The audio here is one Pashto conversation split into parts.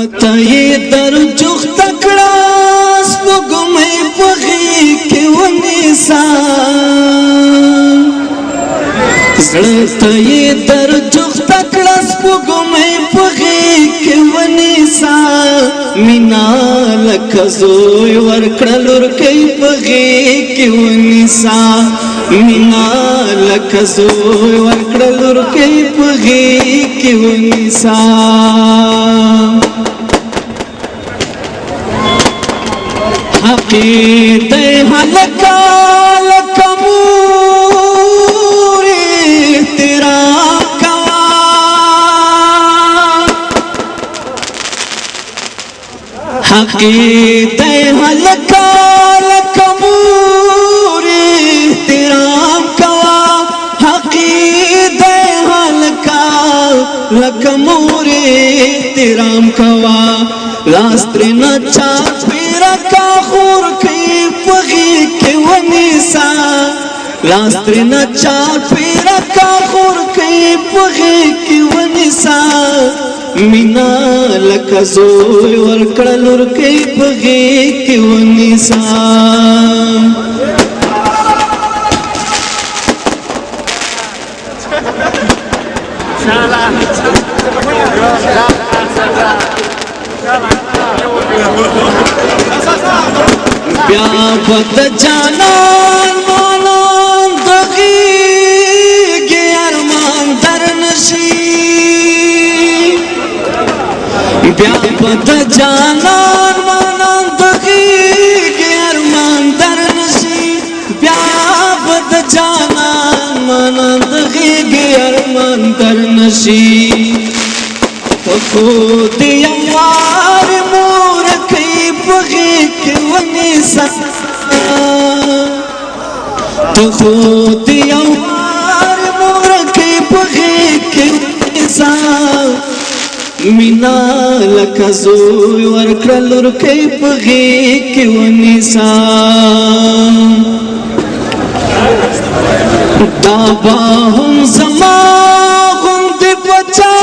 تای در چوخ تکڑا سپوږمۍ په غېږ کې ونیسه زړه ته یې در چوخ تکړه سپوږمۍ په غېږ کې ونیسه مینا لکه زوی ورکړه لورکۍ په غېږ کې ونیسه مینا لکه زوی ورکړه لورکۍ په غېږ کې ونیسه حقیقت هلکا لکه مور احترام کوا حقیقت هلکا لکه مور احترام کوا حقیقت هلکا لکه مور احترام کوا لاس ترنا چاپیرا کا خور کی پغی کی ونیسا لاس ترنا چاپیرا کا خور کی پغی کی ونیسا مینا لکه زوی ورکړه لور کی پغی کی ونیسا بیا بد جانان مانان دغیږي ارمان در نشي بیا بد جانان مانان دغیږي ارمان در نشي بیا بد جانان مانان دغیږي ارمان در نشي خود یوار مور کی پغی کی ونیسا تو خود یوار مور کی پغی کی ونیسا مینا لکه زوی ورکړه لور کی پغی کی ونیسا دا با هم زما غند بچا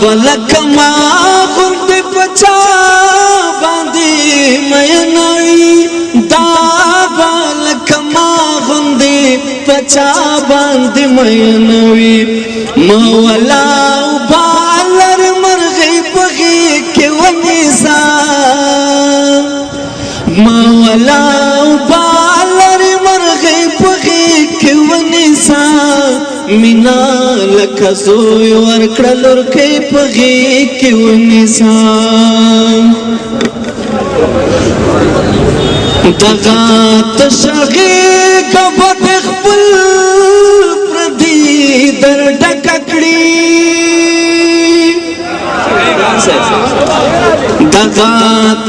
بلکما غند پچا باندې مینوي دا بلکما غند پچا باندې مینوي مولا بالر مرغې پغې کې ونیسا مولا بالر مرغې پغې کې ونیسا مینا لکه زوی ورکړه لورکۍ په غېږ کې ونیسه دغه تشه غېږه به د خپل پردي در ډکه کړي دغه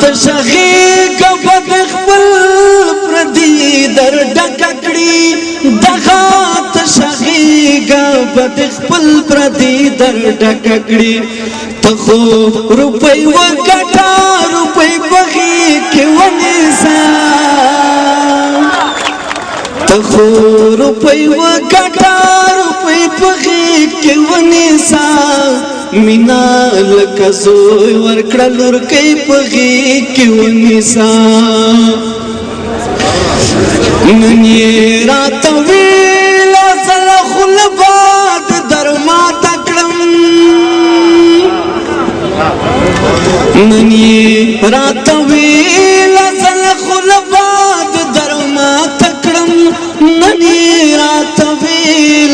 تشه غېږه به د خپل پردي در ډکه کړي دغه تشه بد خپل پردی در ډکړي ته خو روپۍ وګټه روپۍ بغي کې ونیسا ته خو روپۍ وګټه روپۍ بغي کې ونیسا مینا لکه زوی ورکړه لورکۍ بغي کې ونیسا نن یې راته ویله زله خلبات درما تکړم نن یې راته ویله زله خلبات درما تکړم نن یې راته ویل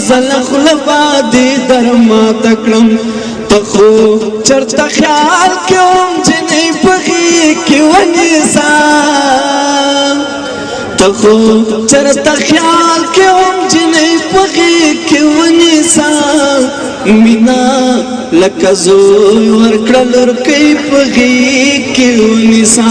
زله خلبات درما تکړم ته خو چرته خیال کوم جنې پغې کې ونیسا ته خو چرته خیال کوم جنې پغې کې ونیسا مینا لکه زوی ورکړه لورکۍ پغې کې ونیسا